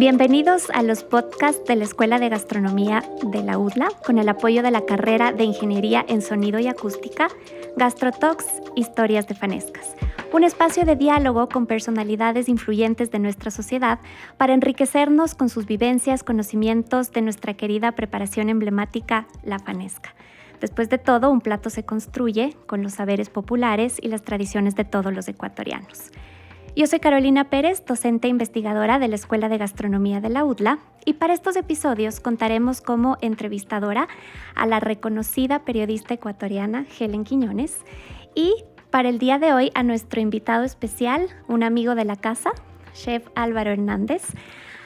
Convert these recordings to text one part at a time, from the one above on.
Bienvenidos a los podcasts de la Escuela de Gastronomía de la UDLA con el apoyo de la carrera de Ingeniería en Sonido y Acústica, GastroTalks, Historias de Fanescas. Un espacio de diálogo con personalidades influyentes de nuestra sociedad para enriquecernos con sus vivencias, conocimientos de nuestra querida preparación emblemática, la fanesca. Después de todo, un plato se construye con los saberes populares y las tradiciones de todos los ecuatorianos. Yo soy Carolina Pérez, docente e investigadora de la Escuela de Gastronomía de la UDLA, y para estos episodios contaremos como entrevistadora a la reconocida periodista ecuatoriana Helen Quiñones y para el día de hoy a nuestro invitado especial, un amigo de la casa, chef Álvaro Hernández.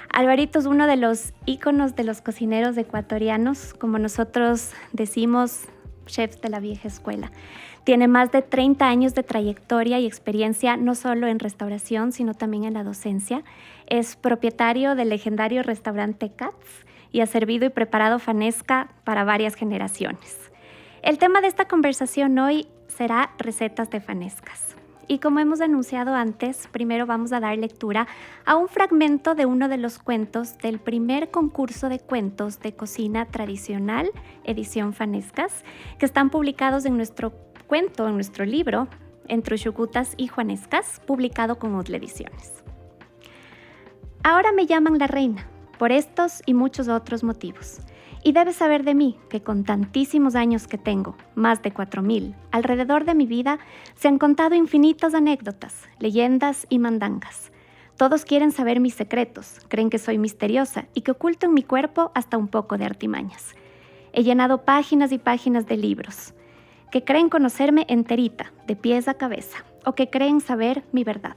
Alvarito es uno de los íconos de los cocineros ecuatorianos, como nosotros decimos, chefs de la vieja escuela. Tiene más de 30 años de trayectoria y experiencia no solo en restauración, sino también en la docencia. Es propietario del legendario restaurante Katz y ha servido y preparado fanesca para varias generaciones. El tema de esta conversación hoy será recetas de fanescas. Y como hemos anunciado antes, primero vamos a dar lectura a un fragmento de uno de los cuentos del primer concurso de cuentos de cocina tradicional, edición Fanescas, que están publicados en nuestro libro, Entre Uchucutas y Juanescas, publicado con UDLA Ediciones. Ahora me llaman la reina, por estos y muchos otros motivos. Y debes saber de mí que con tantísimos años que tengo, más de 4.000, alrededor de mi vida se han contado infinitas anécdotas, leyendas y mandangas. Todos quieren saber mis secretos, creen que soy misteriosa y que oculto en mi cuerpo hasta un poco de artimañas. He llenado páginas y páginas de libros, que creen conocerme enterita, de pies a cabeza, o que creen saber mi verdad.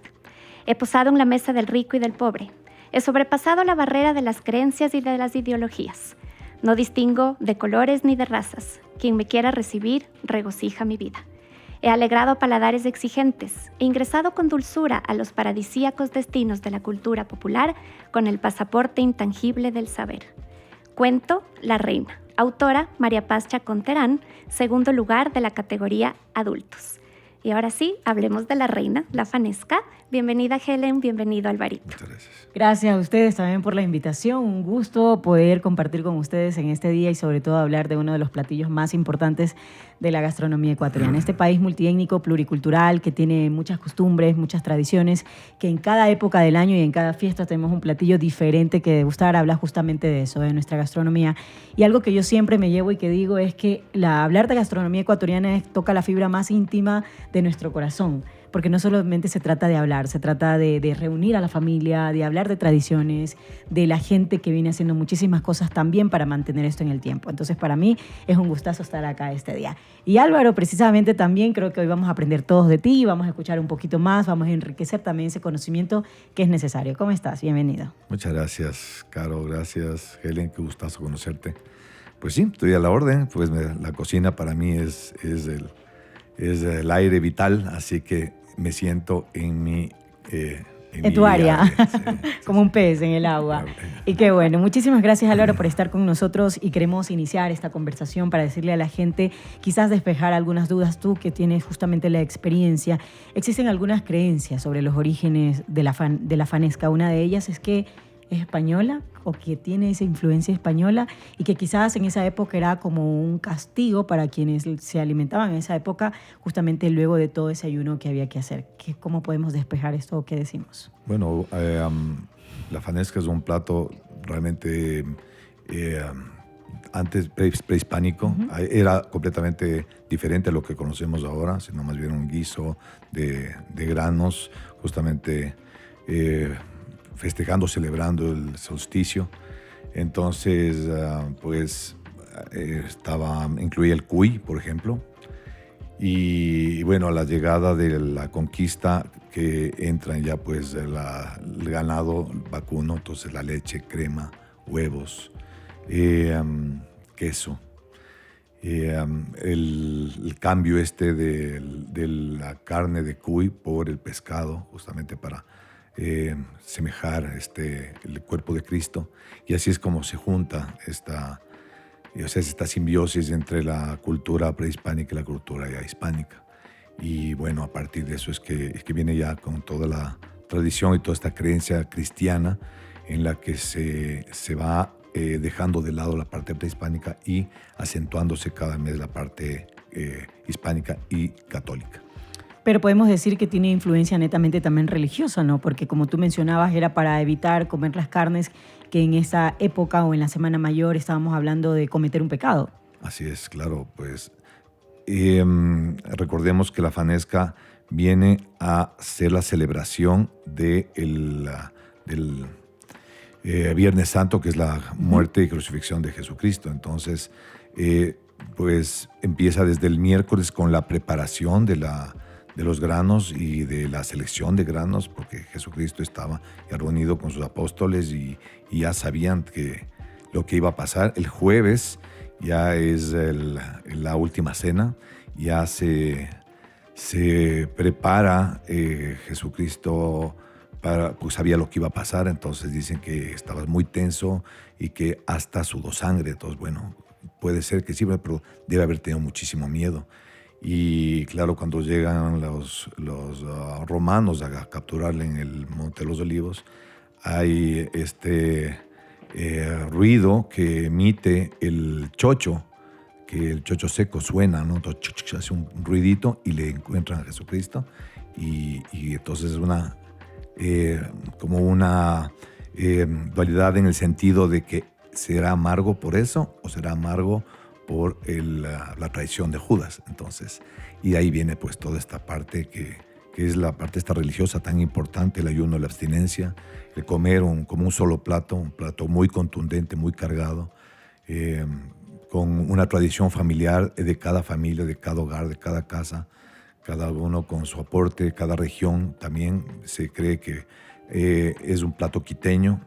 He posado en la mesa del rico y del pobre. He sobrepasado la barrera de las creencias y de las ideologías. No distingo de colores ni de razas. Quien me quiera recibir, regocija mi vida. He alegrado a paladares exigentes. He ingresado con dulzura a los paradisíacos destinos de la cultura popular con el pasaporte intangible del saber. Cuento La Reina. Autora María Paz Chacón Terán, segundo lugar de la categoría Adultos. Y ahora sí, hablemos de la reina, la fanesca. Bienvenida Helen, bienvenido Alvarito. Muchas gracias. Gracias a ustedes también por la invitación. Un gusto poder compartir con ustedes en este día y sobre todo hablar de uno de los platillos más importantes de la gastronomía ecuatoriana. Este país multiétnico, pluricultural, que tiene muchas costumbres, muchas tradiciones, que en cada época del año y en cada fiesta tenemos un platillo diferente que degustar. Habla justamente de eso, de nuestra gastronomía. Y algo que yo siempre me llevo y que digo es que hablar de gastronomía ecuatoriana toca la fibra más íntima de nuestro corazón, porque no solamente se trata de hablar, se trata de reunir a la familia, de hablar de tradiciones, de la gente que viene haciendo muchísimas cosas también para mantener esto en el tiempo. Entonces, para mí es un gustazo estar acá este día. Y Álvaro, precisamente también creo que hoy vamos a aprender todos de ti, vamos a escuchar un poquito más, vamos a enriquecer también ese conocimiento que es necesario. ¿Cómo estás? Bienvenido. Muchas gracias, Caro. Gracias, Helen. Qué gustazo conocerte. Pues sí, estoy a la orden. Pues la cocina para mí es el aire vital, así que me siento en tu área, sí, como un pez en el agua. Y qué bueno, muchísimas gracias Álvaro por estar con nosotros y queremos iniciar esta conversación para decirle a la gente, quizás despejar algunas dudas tú que tienes justamente la experiencia. Existen algunas creencias sobre los orígenes de la fanesca. Una de ellas es que es española o que tiene esa influencia española y que quizás en esa época era como un castigo para quienes se alimentaban en esa época justamente luego de todo ese ayuno que había que hacer. ¿Cómo podemos despejar esto o qué decimos? Bueno, la fanesca es un plato realmente antes prehispánico. Uh-huh. Era completamente diferente a lo que conocemos ahora, sino más bien un guiso de granos justamente festejando, celebrando el solsticio. Entonces, incluía el cuy, por ejemplo. Y bueno, a la llegada de la conquista, que entran ya pues el ganado vacuno, entonces la leche, crema, huevos, queso. El cambio de la carne de cuy por el pescado, justamente para semejar el cuerpo de Cristo, y así es como se junta esta simbiosis entre la cultura prehispánica y la cultura ya hispánica. Y bueno, a partir de eso es que viene ya con toda la tradición y toda esta creencia cristiana en la que se va dejando de lado la parte prehispánica y acentuándose cada vez la parte hispánica y católica. Pero podemos decir que tiene influencia netamente también religiosa, ¿no? Porque como tú mencionabas, era para evitar comer las carnes que en esa época o en la Semana Mayor estábamos hablando de cometer un pecado. Así es, claro, pues recordemos que la fanesca viene a ser la celebración del Viernes Santo, que es la muerte y crucifixión de Jesucristo. Entonces, pues empieza desde el miércoles con la preparación de los granos y de la selección de granos, porque Jesucristo estaba reunido con sus apóstoles y ya sabían lo que iba a pasar. El jueves ya es la última cena, ya se prepara Jesucristo, pues sabía lo que iba a pasar, entonces dicen que estaba muy tenso y que hasta sudó sangre. Entonces, bueno, puede ser que sí, pero debe haber tenido muchísimo miedo. Y claro, cuando llegan los romanos a capturarle en el Monte de los Olivos, hay este ruido que emite el chocho, que el chocho seco suena, ¿no? Entonces, hace un ruidito y le encuentran a Jesucristo. Y entonces es como una dualidad en el sentido de que será amargo por eso o será amargo por la traición de Judas. Entonces, y de ahí viene pues toda esta parte que es la parte esta religiosa tan importante, el ayuno, la abstinencia, el comer como un solo plato, un plato muy contundente, muy cargado, con una tradición familiar de cada familia, de cada hogar, de cada casa, cada uno con su aporte, cada región también se cree que es un plato quiteño,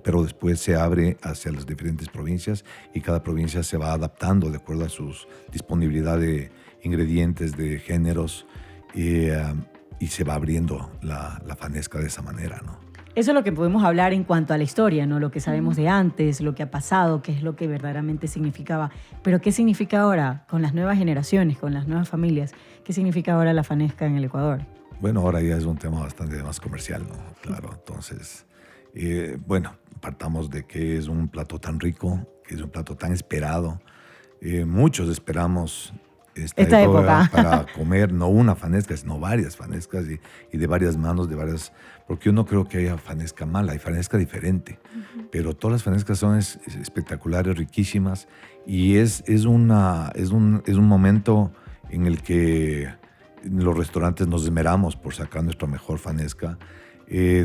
pero después se abre hacia las diferentes provincias y cada provincia se va adaptando de acuerdo a sus disponibilidad de ingredientes, de géneros, y se va abriendo la fanesca de esa manera, ¿no? Eso es lo que podemos hablar en cuanto a la historia, ¿no? Lo que sabemos de antes, lo que ha pasado, qué es lo que verdaderamente significaba. Pero ¿qué significa ahora con las nuevas generaciones, con las nuevas familias? ¿Qué significa ahora la fanesca en el Ecuador? Bueno, ahora ya es un tema bastante más comercial, ¿no? Claro, entonces, bueno, partamos de que es un plato tan rico, que es un plato tan esperado. Muchos esperamos esta época para comer, no una fanesca, sino varias fanescas y de varias manos, porque yo no creo que haya fanesca mala, hay fanesca diferente, pero todas las fanescas son espectaculares, riquísimas, y es un momento en el que los restaurantes nos esmeramos por sacar nuestra mejor fanesca,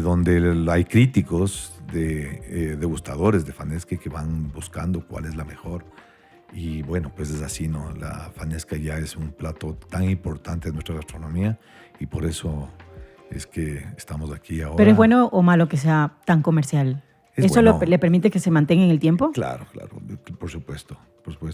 donde hay críticos, degustadores de fanesca que van buscando cuál es la mejor. Y bueno, pues es así, ¿no? La fanesca ya es un plato tan importante de nuestra gastronomía y por eso es que estamos aquí ahora. ¿Pero es bueno o malo que sea tan comercial? ¿Eso bueno. le permite que se mantenga en el tiempo? Claro, por supuesto,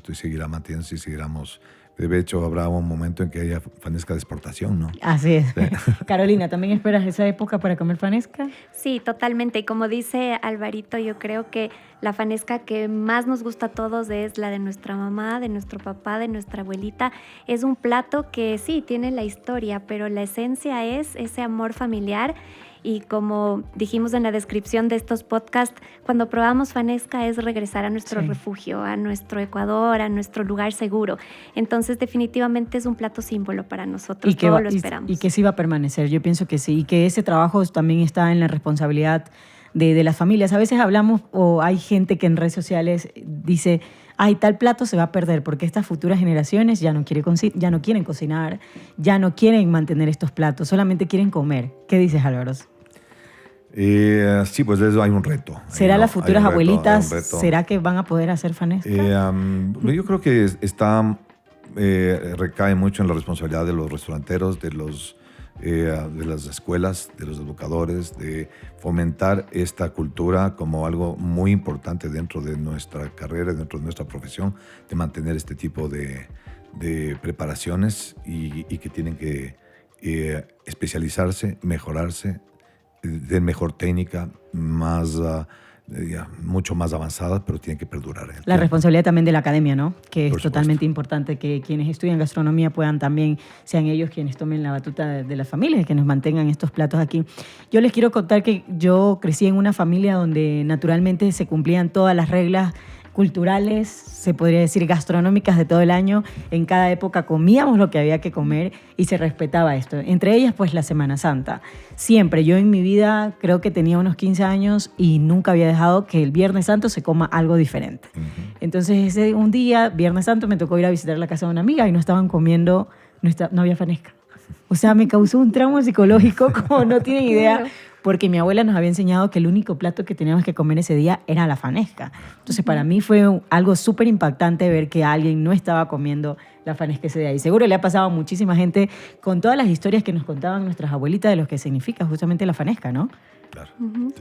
y seguirá manteniéndose y seguiremos. De hecho, habrá un momento en que haya fanesca de exportación, ¿no? Así es. Sí. Carolina, ¿también esperas esa época para comer fanesca? Sí, totalmente. Y como dice Alvarito, yo creo que la fanesca que más nos gusta a todos es la de nuestra mamá, de nuestro papá, de nuestra abuelita. Es un plato que sí, tiene la historia, pero la esencia es ese amor familiar. Y como dijimos en la descripción de estos podcasts, cuando probamos fanesca es regresar a nuestro refugio, a nuestro Ecuador, a nuestro lugar seguro. Entonces, definitivamente es un plato símbolo para nosotros, todos lo esperamos. Y que sí va a permanecer, yo pienso que sí, y que ese trabajo también está en la responsabilidad de las familias. A veces hablamos o hay gente que en redes sociales dice, ay, tal plato se va a perder porque estas futuras generaciones ya no quieren cocinar, ya no quieren mantener estos platos, solamente quieren comer. ¿Qué dices, Álvaro? Sí, pues eso hay un reto. ¿Será las futuras abuelitas, será que van a poder hacer fanesca? Yo creo que recae mucho en la responsabilidad de los restauranteros, de las escuelas, de los educadores, de fomentar esta cultura como algo muy importante dentro de nuestra carrera, dentro de nuestra profesión, de mantener este tipo de preparaciones y que tienen que especializarse, mejorarse, de mejor técnica, más ya mucho más avanzadas, pero tienen que perdurar. La responsabilidad también de la academia, ¿no? Que es totalmente supuesto. importante que quienes estudian gastronomía puedan también, sean ellos quienes tomen la batuta de la familia y que nos mantengan estos platos aquí. Yo les quiero contar que yo crecí en una familia donde naturalmente se cumplían todas las reglas culturales, se podría decir gastronómicas de todo el año. En cada época comíamos lo que había que comer y se respetaba esto. Entre ellas, pues, la Semana Santa. Siempre, yo en mi vida creo que tenía unos 15 años y nunca había dejado que el Viernes Santo se coma algo diferente. Entonces, un día, Viernes Santo, me tocó ir a visitar la casa de una amiga y no estaban comiendo, no había fanesca. O sea, me causó un trauma psicológico como no tienen idea, porque mi abuela nos había enseñado que el único plato que teníamos que comer ese día era la fanesca. Entonces, para mí fue algo súper impactante ver que alguien no estaba comiendo la fanesca ese día. Y seguro le ha pasado a muchísima gente con todas las historias que nos contaban nuestras abuelitas de lo que significa justamente la fanesca, ¿no? Claro.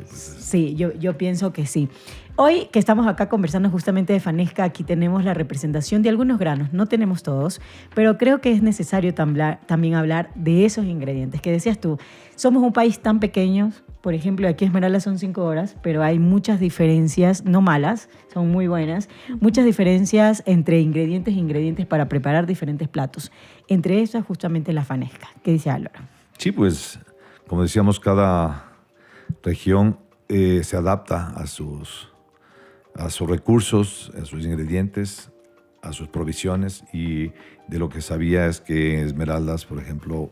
Sí, yo pienso que sí. Hoy que estamos acá conversando justamente de fanesca, aquí tenemos la representación de algunos granos, no tenemos todos, pero creo que es necesario también hablar de esos ingredientes que decías tú. Somos un país tan pequeño, por ejemplo, aquí en Esmeralda son 5 horas, pero hay muchas diferencias, no malas, son muy buenas, muchas diferencias entre ingredientes e ingredientes para preparar diferentes platos. Entre esas justamente la fanesca. ¿Qué dice Álvaro? Sí, pues, como decíamos, cada región se adapta a sus recursos, a sus ingredientes, a sus provisiones, y de lo que sabía es que Esmeraldas, por ejemplo,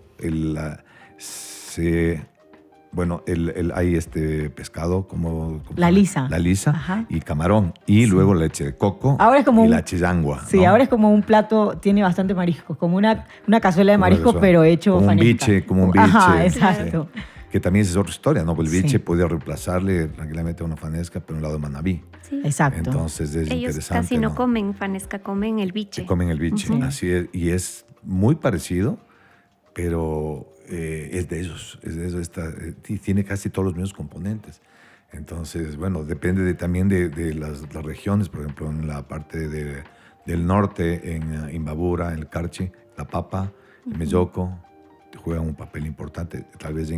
hay pescado como la lisa. La lisa. Ajá. Y camarón, y luego leche de coco ahora es como y la chillangua. Sí, ¿no? ahora es como un plato, tiene bastante mariscos, como una cazuela de mariscos, pero hecho como fanesca. Como un biche. Ajá, exacto. Sí. Que también es otra historia, ¿no? El biche Sí. puede reemplazarle tranquilamente a una fanesca, pero en un lado de Manabí. Sí. Exacto. Entonces es Ellos interesante. casi no comen fanesca, comen el biche. Se comen el biche, así es. Y es muy parecido, pero es de ellos. Y tiene casi todos los mismos componentes. Entonces, bueno, depende también de las regiones. Por ejemplo, en la parte del norte, en Imbabura, en el Carchi, la papa, el melloco, juegan un papel importante. Tal vez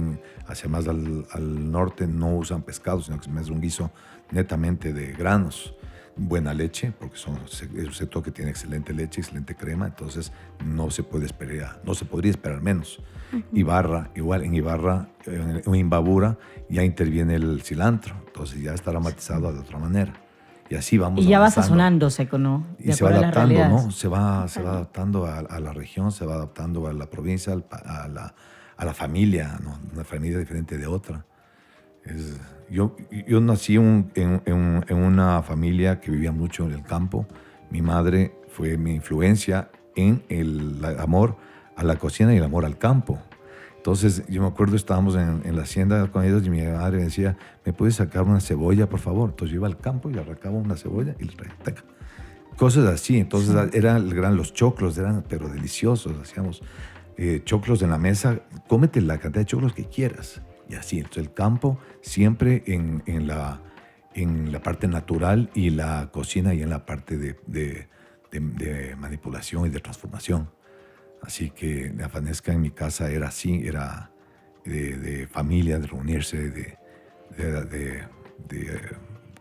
hacia más al norte no usan pescado, sino que es un guiso netamente de granos. Buena leche, porque es un sector que tiene excelente leche, excelente crema, entonces no se podría esperar menos. Ibarra, igual, en Ibarra, en Imbabura, ya interviene el cilantro, entonces ya está aromatizado de otra manera. Y así vamos. Y ya va avanzando. sazonándose, ¿no? Y se va adaptando, ¿no? Se va adaptando a la región, se va adaptando a la provincia, a la familia, ¿no? Una familia diferente de otra. Yo nací en una familia que vivía mucho en el campo. Mi madre fue mi influencia en el amor a la cocina y el amor al campo. Entonces, yo me acuerdo, estábamos en la hacienda con ellos y mi madre me decía, ¿me puedes sacar una cebolla, por favor? Entonces yo iba al campo y arrancaba una cebolla y le traía. Cosas así. Entonces eran los choclos, eran pero deliciosos. Hacíamos choclos en la mesa, cómete la cantidad de choclos que quieras. Y así, entonces el campo siempre en la parte natural, y la cocina y en la parte de manipulación y de transformación. Así que la fanesca en mi casa era así, era de familia, de reunirse, de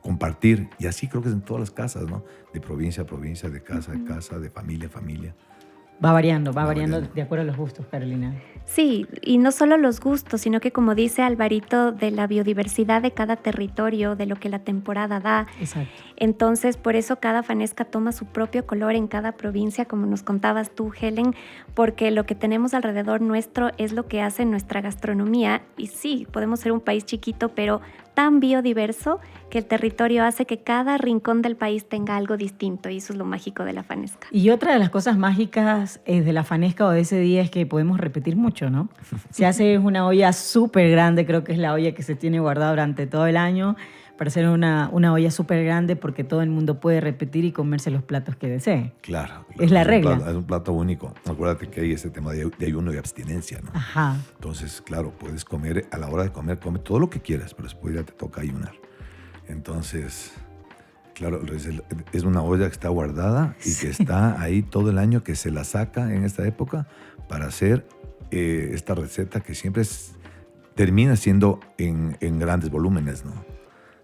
compartir. Y así creo que es en todas las casas, ¿no? De provincia a provincia, de casa a casa, de familia a familia. Va variando de acuerdo a los gustos, Carolina. Sí, y no solo los gustos, sino que, como dice Alvarito, de la biodiversidad de cada territorio, de lo que la temporada da. Exacto. Entonces, por eso cada fanesca toma su propio color en cada provincia, como nos contabas tú, Helen, porque lo que tenemos alrededor nuestro es lo que hace nuestra gastronomía. Y sí, podemos ser un país chiquito, pero tan biodiverso que el territorio hace que cada rincón del país tenga algo distinto, y eso es lo mágico de la fanesca. Y otra de las cosas mágicas de la fanesca o de ese día es que podemos repetir mucho, ¿no? Se hace una olla súper grande, creo que es la olla que se tiene guardada durante todo el año, para hacer una olla súper grande, porque todo el mundo puede repetir y comerse los platos que desee. Claro. Es la regla. Es un plato único. Acuérdate que hay ese tema de ayuno y abstinencia, ¿no? Ajá. Entonces, claro, puedes comer, a la hora de comer, come todo lo que quieras, pero después ya te toca ayunar. Entonces, claro, es una olla que está guardada y que está ahí todo el año, que se la saca en esta época para hacer esta receta que siempre termina siendo en grandes volúmenes, ¿no?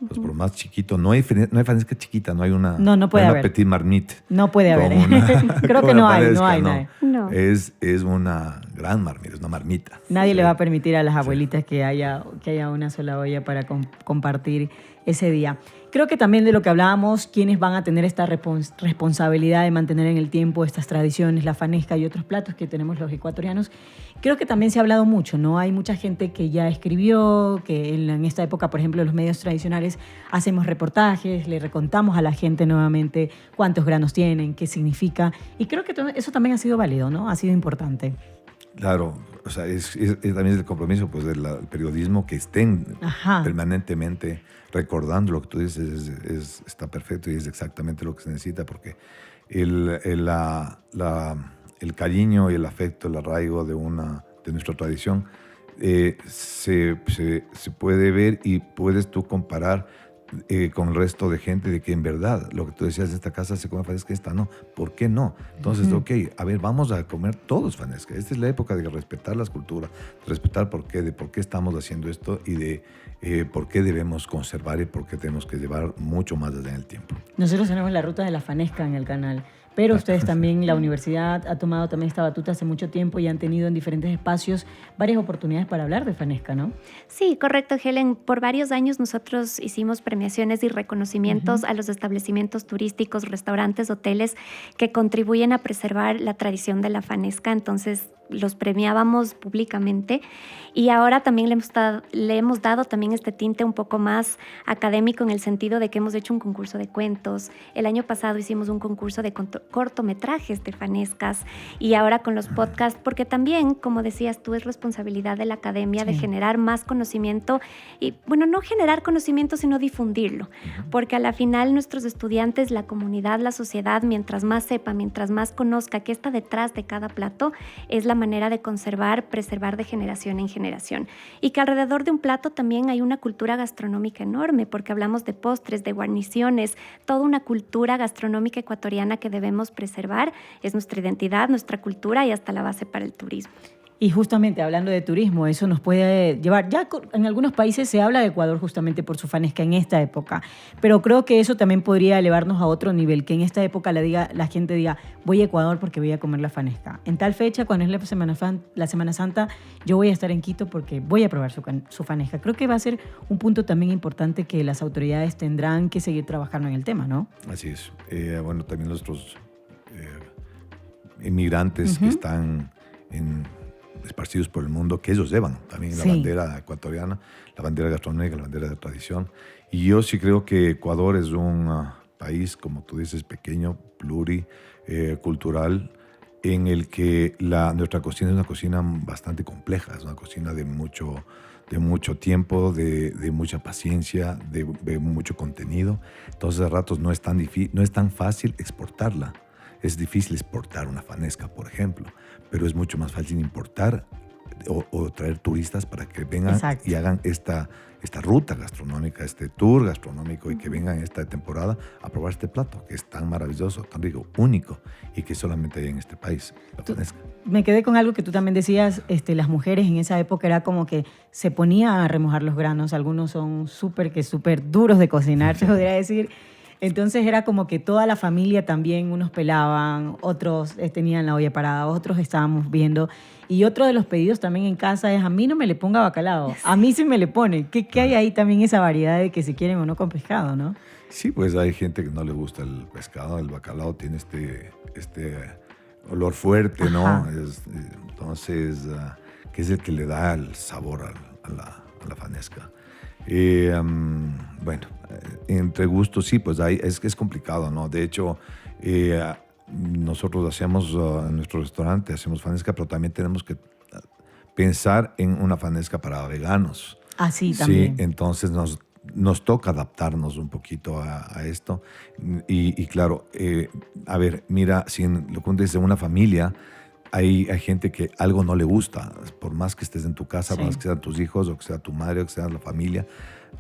Pues por más chiquito, no hay fanesca chiquita, no hay una, no puede haber. Petit marmite. No puede haber. Creo que no hay. No. Es una gran marmita, es una marmita. Nadie le va a permitir a las abuelitas que haya una sola olla para compartir ese día. Creo que también de lo que hablábamos, quienes van a tener esta responsabilidad de mantener en el tiempo estas tradiciones, la fanesca y otros platos que tenemos los ecuatorianos, creo que también se ha hablado mucho, ¿no? Hay mucha gente que ya escribió, que en esta época, por ejemplo, los medios tradicionales hacemos reportajes, le recontamos a la gente nuevamente cuántos granos tienen, qué significa, y creo que eso también ha sido válido, ¿no? Ha sido importante. Claro, o sea, también es el compromiso pues, del periodismo que estén permanentemente recordando lo que tú dices, está perfecto y es exactamente lo que se necesita porque el cariño y el afecto, el arraigo de nuestra tradición se puede ver y puedes tú comparar con el resto de gente de que en verdad lo que tú decías, esta casa se come fanesca, esta no, ¿por qué no? Entonces, ok, a ver, vamos a comer todos fanesca. Esta es la época de respetar las culturas, de respetar de por qué estamos haciendo esto y de por qué debemos conservar y por qué tenemos que llevar mucho más allá en el tiempo. Nosotros tenemos la ruta de la fanesca en el canal. Pero ustedes también, la universidad ha tomado también esta batuta hace mucho tiempo y han tenido en diferentes espacios varias oportunidades para hablar de fanesca, ¿no? Sí, correcto, Helen. Por varios años nosotros hicimos premiaciones y reconocimientos a los establecimientos turísticos, restaurantes, hoteles que contribuyen a preservar la tradición de la fanesca. Entonces los premiábamos públicamente y ahora también le hemos dado también este tinte un poco más académico en el sentido de que hemos hecho un concurso de cuentos. El año pasado hicimos un concurso de cortometrajes de fanescas y ahora con los podcasts, porque también, como decías tú, es responsabilidad de la academia de generar más conocimiento y, bueno, no generar conocimiento, sino difundirlo, porque a la final nuestros estudiantes, la comunidad, la sociedad, mientras más sepa, mientras más conozca qué está detrás de cada plato, es la manera de conservar, preservar de generación en generación. Y que alrededor de un plato también hay una cultura gastronómica enorme, porque hablamos de postres, de guarniciones, toda una cultura gastronómica ecuatoriana que debemos preservar. Es nuestra identidad, nuestra cultura y hasta la base para el turismo. Y justamente hablando de turismo, eso nos puede llevar, ya en algunos países se habla de Ecuador justamente por su fanesca en esta época, pero creo que eso también podría elevarnos a otro nivel, que en esta época la gente diga, voy a Ecuador porque voy a comer la fanesca. En tal fecha, cuando es la Semana Santa, yo voy a estar en Quito porque voy a probar su fanesca. Creo que va a ser un punto también importante que las autoridades tendrán que seguir trabajando en el tema, ¿no? Así es. Bueno, también nuestros inmigrantes que están esparcidos por el mundo, que ellos llevan también la bandera ecuatoriana, la bandera gastronómica, la bandera de tradición. Y yo sí creo que Ecuador es un país, como tú dices, pequeño, pluricultural, en el que nuestra cocina es una cocina bastante compleja, es una cocina de mucho tiempo, de mucha paciencia, de mucho contenido. Entonces, a ratos no es tan fácil exportarla. Es difícil exportar una fanesca, por ejemplo, pero es mucho más fácil importar o traer turistas para que vengan y hagan esta ruta gastronómica, este tour gastronómico y que vengan esta temporada a probar este plato que es tan maravilloso, tan rico, único y que solamente hay en este país, la fanesca. Me quedé con algo que tú también decías, las mujeres en esa época era como que se ponían a remojar los granos, algunos son súper duros de cocinar, se podría decir. Entonces era como que toda la familia también, unos pelaban, otros tenían la olla parada, otros estábamos viendo. Y otro de los pedidos también en casa es, a mí no me le ponga bacalao, a mí sí me le pone. ¿Qué hay ahí también esa variedad de que si quieren o no con pescado, no? Sí, pues hay gente que no le gusta el pescado, el bacalao tiene este olor fuerte, ¿no? Entonces, que es el que le da el sabor a la fanesca. Bueno, entre gustos sí, pues es complicado, ¿no? De hecho, nosotros hacemos en nuestro restaurante, hacemos fanesca, pero también tenemos que pensar en una fanesca para veganos. Ah, sí, también. Sí, entonces nos toca adaptarnos un poquito a esto. Y claro, a ver, mira, si lo cuentes en una familia, hay gente que algo no le gusta, por más que estés en tu casa, por más que sean tus hijos, o que sea tu madre, o que sea la familia,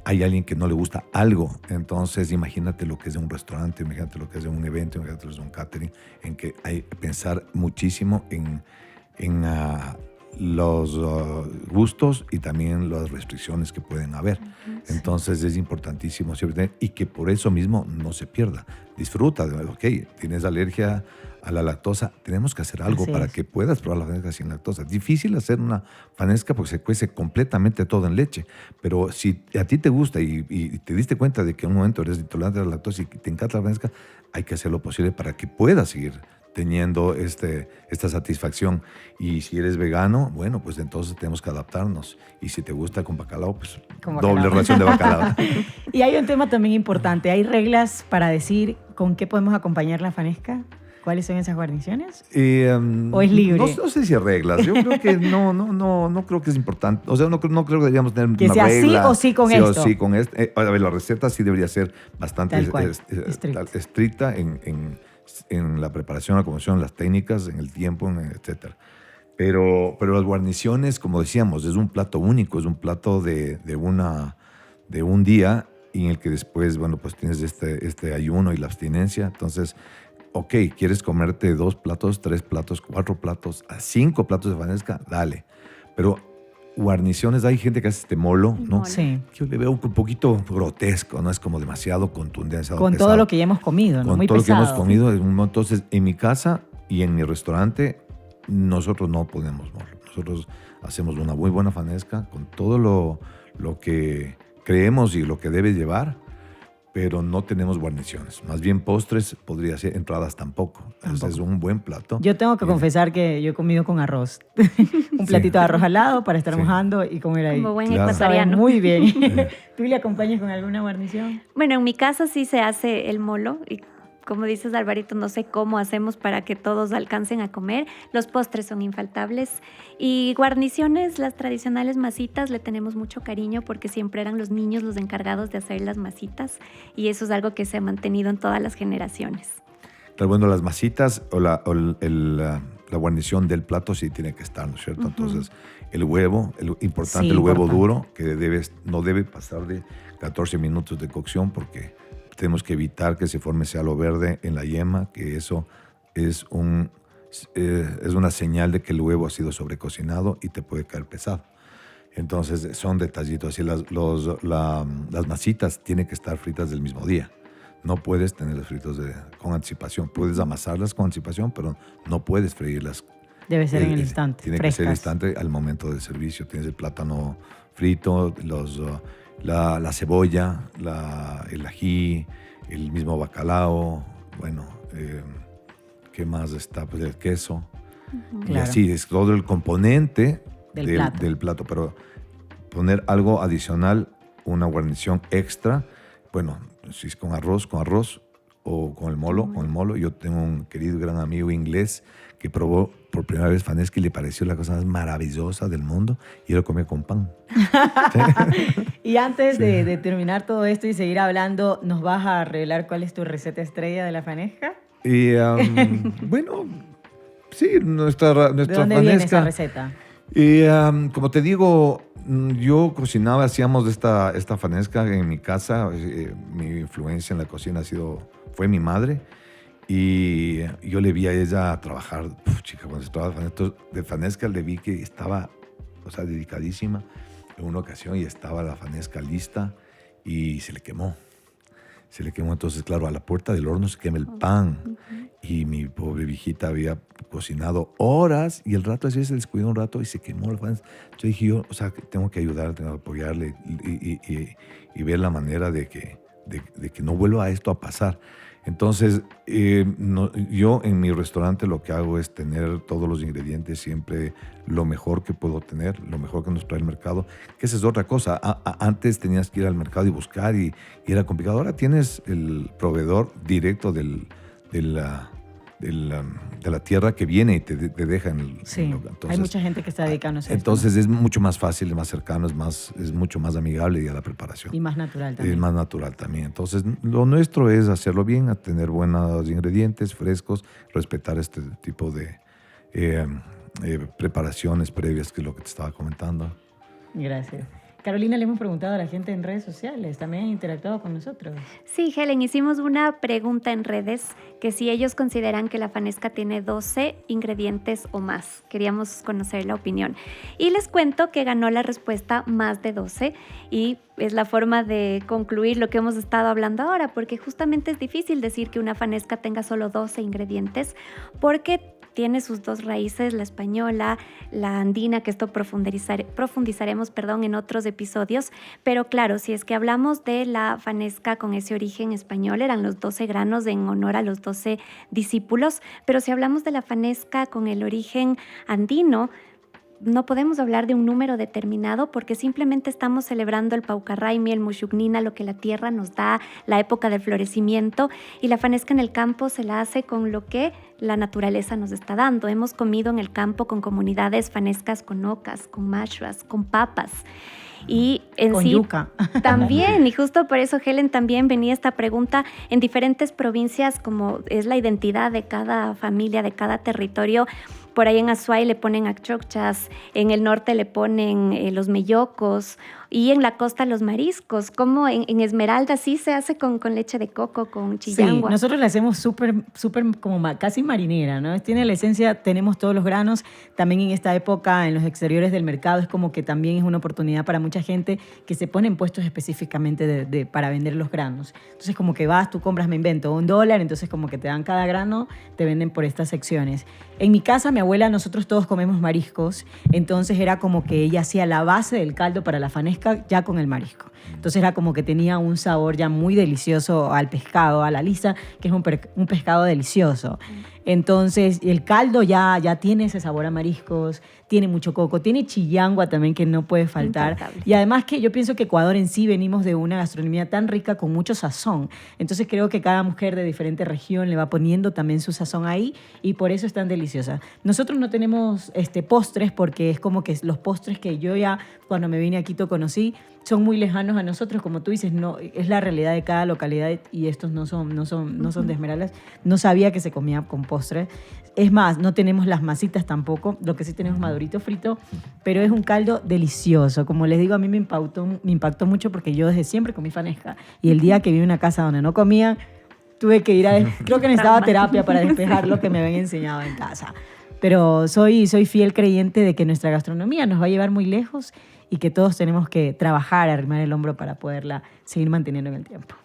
hay alguien que no le gusta algo. Entonces, imagínate lo que es de un restaurante, imagínate lo que es de un evento, imagínate lo que es de un catering, en que hay que pensar muchísimo en los gustos y también las restricciones que pueden haber. Entonces es importantísimo siempre tener, y que por eso mismo no se pierda. Disfruta, ok, tienes alergia a la lactosa, tenemos que hacer algo Así para es. que puedas probar la fanesca sin lactosa. Difícil hacer una fanesca porque se cuece completamente todo en leche, pero si a ti te gusta y te diste cuenta de que en un momento eres intolerante a la lactosa y te encanta la fanesca, hay que hacer lo posible para que puedas seguir teniendo esta satisfacción. Y si eres vegano, bueno, pues entonces tenemos que adaptarnos. Y si te gusta con bacalao, pues Con doble bacalao. ración de bacalao. Y hay un tema también importante. ¿Hay reglas para decir con qué podemos acompañar la fanesca? ¿Cuáles son esas guarniciones? ¿O es libre? No sé si reglas. Yo creo que no creo que es importante. O sea, no creo que deberíamos tener Que una sea regla. sí o sí con sí esto. o sí con esto. A ver, la receta sí debería ser bastante Tal cual, estricta en la preparación, la cocción, las técnicas, en el tiempo, etcétera. Pero las guarniciones, como decíamos, es un plato único, es un plato de un día y en el que después, bueno, pues tienes este ayuno y la abstinencia. Entonces, ok, ¿quieres comerte 2 platos, 3 platos, 4 platos, 5 platos de fanesca? Dale. Pero guarniciones, hay gente que hace este molo, ¿no? Molo. Sí. Yo le veo un poquito grotesco, ¿no? Es como demasiado contundente. Con pesado. todo lo que ya hemos comido, ¿no? Con Muy todo pesado. lo que hemos comido. Entonces, en mi casa y en mi restaurante, nosotros no ponemos molo. Nosotros hacemos una muy buena fanesca con todo lo que creemos y lo que debe llevar, pero no tenemos guarniciones. Más bien postres, podría ser, entradas tampoco. Entonces es un buen plato. Yo tengo que Y- confesar que yo he comido con arroz. Un platito de arroz al lado para estar Sí. mojando y comer ahí. Como buen Claro. Sabe ecuatoriano. muy bien. ¿Tú le acompañas con alguna guarnición? Bueno, en mi casa sí se hace el molo y como dices, Alvarito, no sé cómo hacemos para que todos alcancen a comer. Los postres son infaltables y guarniciones, las tradicionales masitas, le tenemos mucho cariño porque siempre eran los niños los encargados de hacer las masitas y eso es algo que se ha mantenido en todas las generaciones. Pero bueno, las masitas o la guarnición del plato sí tiene que estar, ¿no es cierto? Entonces, el huevo, importante, Sí, el huevo importante. duro, que no debe pasar de 14 minutos de cocción porque tenemos que evitar que se forme ese halo verde en la yema, que eso es una señal de que el huevo ha sido sobrecocinado y te puede caer pesado. Entonces, son detallitos. Así las masitas tienen que estar fritas del mismo día. No puedes tenerlas fritas con anticipación. Puedes amasarlas con anticipación, pero no puedes freírlas. Debe ser en el instante. Tiene frescas. que ser el instante al momento del servicio. Tienes el plátano frito, la cebolla, el ají, el mismo bacalao, bueno, ¿qué más está? Pues el queso. Y Claro. así es todo el componente Del plato. plato. Pero poner algo adicional, una guarnición extra, bueno, si es con arroz, o con el molo. Yo tengo un querido gran amigo inglés que probó por primera vez fanesca y le pareció la cosa más maravillosa del mundo y él lo comía con pan. Y antes de terminar todo esto y seguir hablando, ¿nos vas a revelar cuál es tu receta estrella de la fanesca? Y bueno, sí, nuestra ¿De dónde viene esa fanesca. receta? Y como te digo, yo cocinaba, hacíamos esta fanesca en mi casa. Mi influencia en la cocina fue mi madre. Y yo le vi a ella trabajar, chica, cuando estaba de fanesca, le vi que estaba, o sea, dedicadísima. En una ocasión y estaba la fanesca lista y se le quemó. Entonces, claro, a la puerta del horno se quema el pan. Y mi pobre viejita había cocinado horas y el rato así se descuidó un rato y se quemó la fanesca. Yo dije, o sea, que tengo que ayudar, tengo que apoyarle y ver la manera de que no vuelva a esto a pasar. Entonces, yo en mi restaurante lo que hago es tener todos los ingredientes siempre lo mejor que puedo tener, lo mejor que nos trae el mercado, que esa es otra cosa. Antes tenías que ir al mercado y buscar y era complicado. Ahora tienes el proveedor directo de la tierra que viene y te deja en el... Sí, Entonces, hay mucha gente que está dedicándose a esto, entonces es mucho más fácil, es más cercano, es mucho más amigable y a la preparación. ¿no? Y más natural Es también. más natural también. Entonces, lo nuestro es hacerlo bien, a tener buenos ingredientes frescos, respetar este tipo de preparaciones previas, que es lo que te estaba comentando. Gracias. Carolina, le hemos preguntado a la gente en redes sociales, también han interactuado con nosotros. Sí, Helen, hicimos una pregunta en redes que si ellos consideran que la fanesca tiene 12 ingredientes o más. Queríamos conocer la opinión. Y les cuento que ganó la respuesta más de 12 y es la forma de concluir lo que hemos estado hablando ahora, porque justamente es difícil decir que una fanesca tenga solo 12 ingredientes, porque tiene sus dos raíces, la española, la andina, que esto profundizaremos en otros episodios. Pero claro, si es que hablamos de la fanesca con ese origen español, eran los 12 granos en honor a los 12 discípulos. Pero si hablamos de la fanesca con el origen andino, no podemos hablar de un número determinado porque simplemente estamos celebrando el Paucarraimi, el Muxucnina, lo que la tierra nos da, la época del florecimiento, y la fanesca en el campo se la hace con lo que la naturaleza nos está dando. Hemos comido en el campo con comunidades fanescas con ocas, con machuas, con papas. Y en con sí, yuca. También, y justo por eso, Helen, también venía esta pregunta en diferentes provincias, como es la identidad de cada familia, de cada territorio. Por ahí en Azuay le ponen acchocchas, en el norte le ponen los mellocos y en la costa los mariscos. Como en Esmeralda sí se hace con leche de coco, con chillangua. Sí, nosotros la hacemos súper como casi marinera, ¿no? Tiene la esencia, tenemos todos los granos. También en esta época, en los exteriores del mercado, es como que también es una oportunidad para mucha gente que se pone en puestos específicamente para vender los granos. Entonces como que vas, tú compras, me invento, $1, entonces como que te dan cada grano, te venden por estas secciones. En mi casa, mi abuela, nosotros todos comemos mariscos, entonces era como que ella hacía la base del caldo para la fanesca ya con el marisco. Entonces era como que tenía un sabor ya muy delicioso al pescado, a la lisa, que es un pescado delicioso. Entonces el caldo ya tiene ese sabor a mariscos, tiene mucho coco, tiene chillangua también que no puede faltar. Infaltable. Y además que yo pienso que Ecuador en sí venimos de una gastronomía tan rica con mucho sazón. Entonces creo que cada mujer de diferente región le va poniendo también su sazón ahí y por eso es tan deliciosa. Nosotros no tenemos postres porque es como que los postres que yo ya cuando me vine a Quito conocí son muy lejanos a nosotros, como tú dices, no, es la realidad de cada localidad y estos no son de Esmeraldas. No sabía que se comía con postres. Es más, no tenemos las masitas tampoco, lo que sí tenemos madurito frito, pero es un caldo delicioso. Como les digo, a mí me impactó mucho porque yo desde siempre comí fanesca y el día que vi una casa donde no comían, tuve que ir creo que necesitaba terapia para despejar lo que me habían enseñado en casa. Pero soy fiel creyente de que nuestra gastronomía nos va a llevar muy lejos y que todos tenemos que trabajar, arrimar el hombro para poderla seguir manteniendo en el tiempo.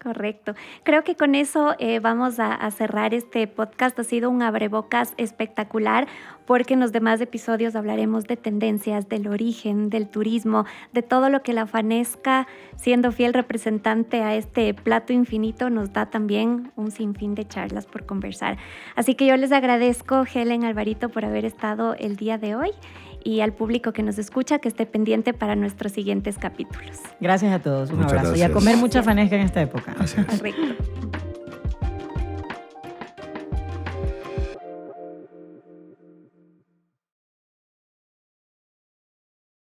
Correcto. Creo que con eso vamos a cerrar este podcast. Ha sido un abrebocas espectacular porque en los demás episodios hablaremos de tendencias, del origen, del turismo, de todo lo que la fanesca, siendo fiel representante a este plato infinito, nos da también un sinfín de charlas por conversar. Así que yo les agradezco, Helen, Alvarito, por haber estado el día de hoy y al público que nos escucha que esté pendiente para nuestros siguientes capítulos. Gracias a todos. Un Muchas abrazo. gracias. Y a comer mucha fanesca en esta época. Gracias. Correcto.